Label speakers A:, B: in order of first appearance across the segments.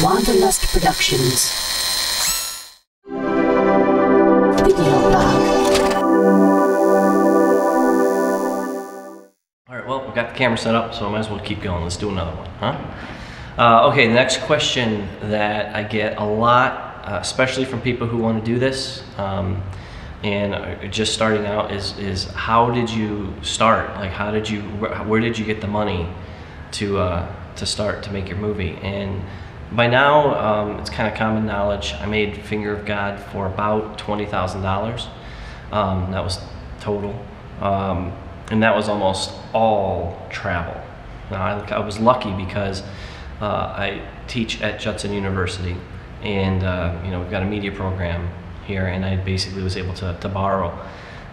A: Wanderlust Productions. Video blog.
B: Alright, well, we've got the camera set up, so I might as well keep going. Let's do another one, huh? Okay, the next question that I get a lot, especially from people who want to do this, and just starting out is how did you start? Like, where did you get the money to start to make your movie? And by now, it's kind of common knowledge. I made Finger of God for about $20,000. That was total. And that was almost all travel. Now, I was lucky because I teach at Judson University, and we've got a media program here, and I basically was able to borrow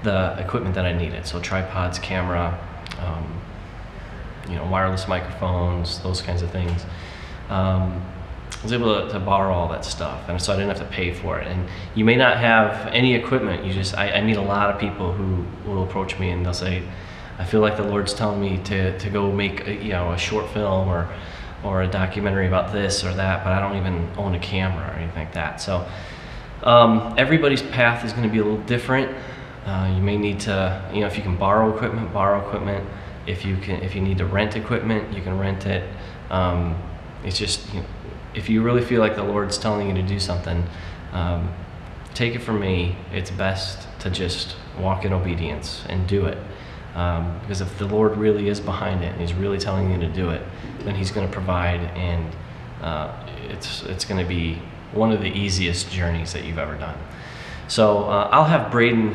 B: the equipment that I needed. So tripods, camera, wireless microphones, those kinds of things. I was able to borrow all that stuff, and so I didn't have to pay for it. And you may not have any equipment. I meet a lot of people who will approach me and they'll say, I feel like the Lord's telling me to go make a short film or a documentary about this or that, but I don't even own a camera or anything like that. So everybody's path is going to be a little different. You may need to, if you can borrow equipment, borrow equipment. If you need to rent equipment, you can rent it. It's just, if you really feel like the Lord's telling you to do something, take it from me, it's best to just walk in obedience and do it. Because if the Lord really is behind it and He's really telling you to do it, then He's going to provide, and it's going to be one of the easiest journeys that you've ever done. So I'll have Braden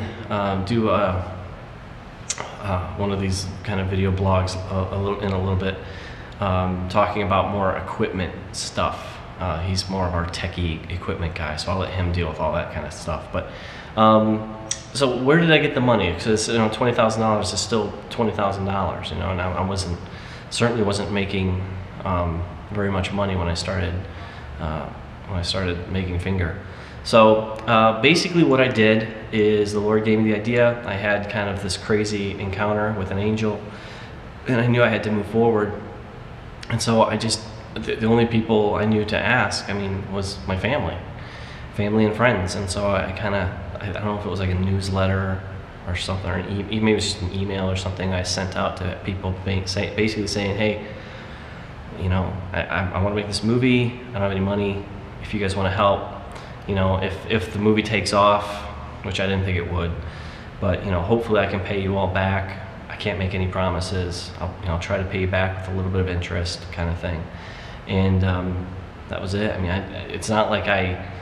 B: do one of these kind of video blogs in a little bit, talking about more equipment stuff. He's more of our techie equipment guy, so I'll let him deal with all that kind of stuff. But so where did I get the money? Because $20,000 is still $20,000, and I certainly wasn't making very much money when I started making Finger. So basically what I did is the Lord gave me the idea. I had kind of this crazy encounter with an angel, and I knew I had to move forward. And so the only people I knew to ask, was my family and friends. And so I don't know if it was like a newsletter or something, or maybe it was just an email or something I sent out to people basically saying, hey, I want to make this movie. I don't have any money. If you guys want to help, if the movie takes off, which I didn't think it would, but hopefully I can pay you all back. I can't make any promises. I'll try to pay you back with a little bit of interest, kind of thing. And that was it. It's not like I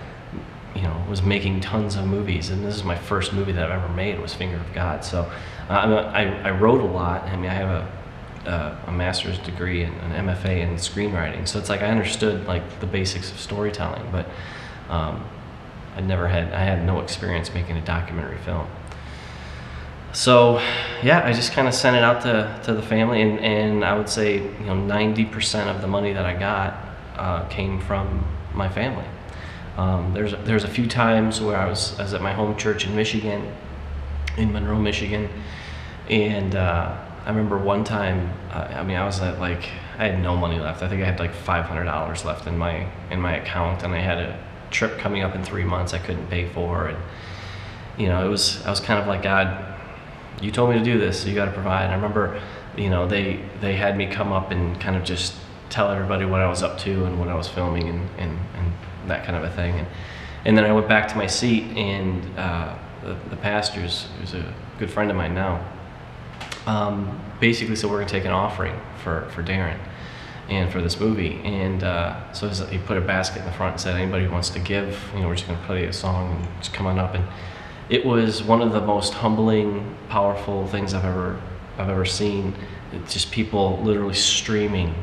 B: was making tons of movies, and this is my first movie that I've ever made, was Finger of God. So I wrote a lot. I have a master's degree and an MFA in screenwriting, so it's like I understood like the basics of storytelling, but I had no experience making a documentary film. So yeah, I just kind of sent it out to the family, and I would say 90% of the money that I got came from my family. There's a few times where I was at my home church in Michigan, in Monroe, Michigan, and I remember one time, I was at I had no money left. I think I had like $500 left in my account, and I had a trip coming up in 3 months I couldn't pay for, and I was kind of like, God, you told me to do this, so you got to provide. And I remember, they had me come up and kind of just tell everybody what I was up to and what I was filming and that kind of a thing. And then I went back to my seat, and the pastor, who's a good friend of mine now, basically said, we're going to take an offering for Darren and for this movie. And so he put a basket in the front and said, anybody who wants to give, we're just going to play a song and just come on up. And it was one of the most humbling, powerful things I've ever seen. It's just people literally streaming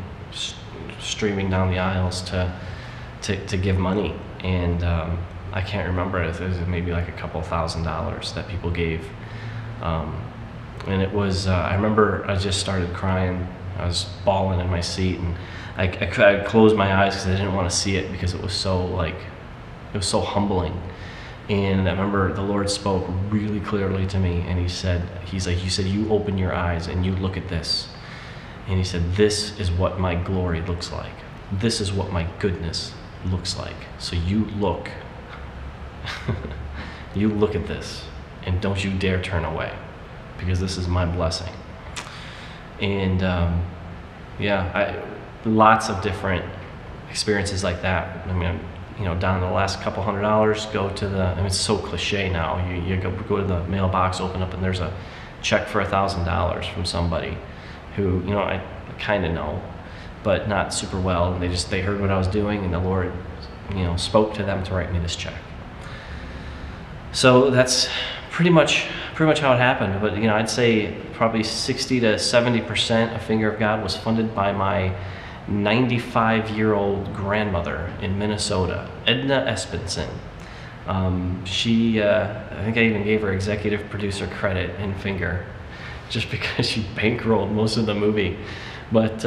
B: down the aisles to give money. And I can't remember if it was maybe like a couple $1,000s that people gave. And it was, I remember I just started crying. I was bawling in my seat, and I closed my eyes because I didn't want to see it, because it was so humbling. And I remember the Lord spoke really clearly to me, and He said, you open your eyes and you look at this. And He said, this is what my glory looks like. This is what my goodness looks like. So you look, you look at this, and don't you dare turn away, because this is my blessing. And lots of different experiences like that. I mean, you know, down to the last couple $100, go to the, I mean, it's so cliche now. You go to the mailbox, open up, and there's a check for $1,000 from somebody who, you know, I kind of know, but not super well. And they heard what I was doing, and the Lord, you know, spoke to them to write me this check. So that's pretty much how it happened. But, you know, I'd say probably 60 to 70% of Finger of God was funded by my 95-year-old grandmother in Minnesota, Edna Espenson. I think I even gave her executive producer credit in Finger, just because she bankrolled most of the movie. But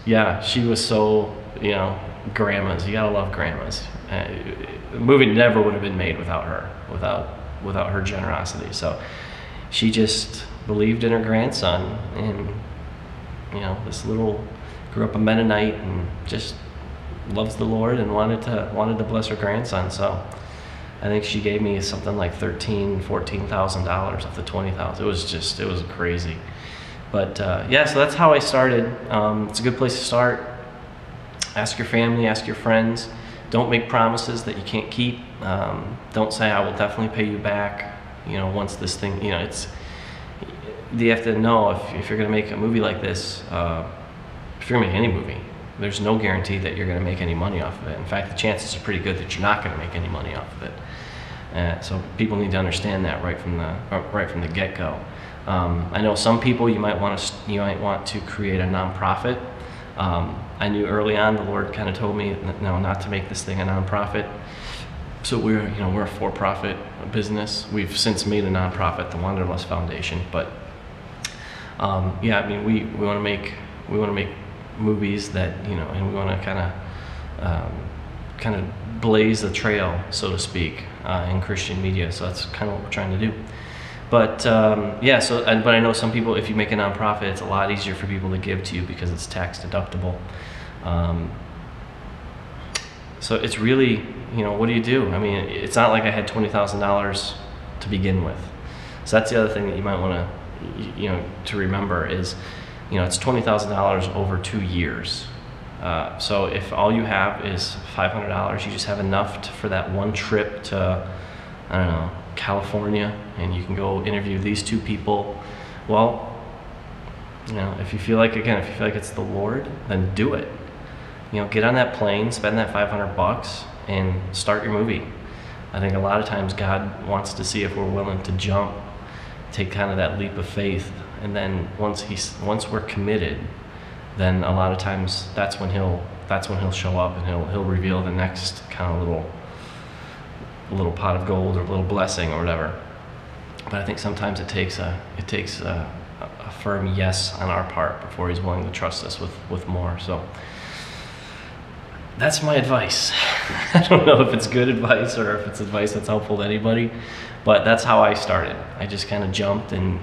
B: yeah, she was so, you know, grandmas. You gotta love grandmas. The movie never would have been made without her, without her generosity. So she just believed in her grandson, and, you know, this little, grew up a Mennonite and just loves the Lord and wanted to bless her grandson. So I think she gave me something like $14,000 of the $20,000. It was crazy. But yeah, so that's how I started. It's a good place to start. Ask your family, ask your friends. Don't make promises that you can't keep. Don't say, I will definitely pay you back, you know, once this thing, you know, you have to know if you're gonna make a movie like this, if you're gonna make any movie, there's no guarantee that you're gonna make any money off of it. In fact, the chances are pretty good that you're not gonna make any money off of it. So people need to understand that right from the get-go. I know some people, you might want to create a nonprofit. I knew early on, the Lord kind of told me, no, not to make this thing a nonprofit. So we're a for-profit business. We've since made a nonprofit, the Wanderlust Foundation. But yeah, I mean, we want to make movies that, you know, and we want to kind of blaze the trail, so to speak, in Christian media. So that's kind of what we're trying to do. But yeah, but I know some people, if you make a nonprofit, it's a lot easier for people to give to you because it's tax deductible. So it's really, you know, what do you do? I mean, it's not like I had $20,000 to begin with. So that's the other thing that you might want to, you know, to remember is, you know, it's $20,000 over 2 years. So if all you have is $500, you just have enough for that one trip to, I don't know, California, and you can go interview these two people. Well, you know, if you feel like it's the Lord, then do it. You know, get on that plane, spend that $500 and start your movie. I think a lot of times God wants to see if we're willing to jump, take kind of that leap of faith, and then once we're committed, then a lot of times that's when he'll show up, and he'll reveal the next kind of little pot of gold or little blessing or whatever. But I think sometimes it takes a firm yes on our part before he's willing to trust us with more. So that's my advice. I don't know if it's good advice or if it's advice that's helpful to anybody, but that's how I started. I just kind of jumped, and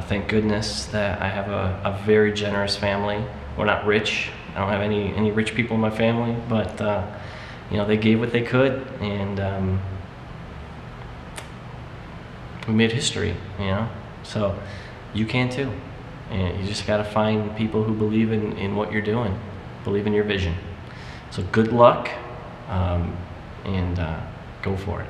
B: thank goodness that I have a very generous family. We're not rich. I don't have any rich people in my family, but you know, they gave what they could, and we made history, you know. So you can too. And you just got to find people who believe in what you're doing, believe in your vision. So good luck, and go for it.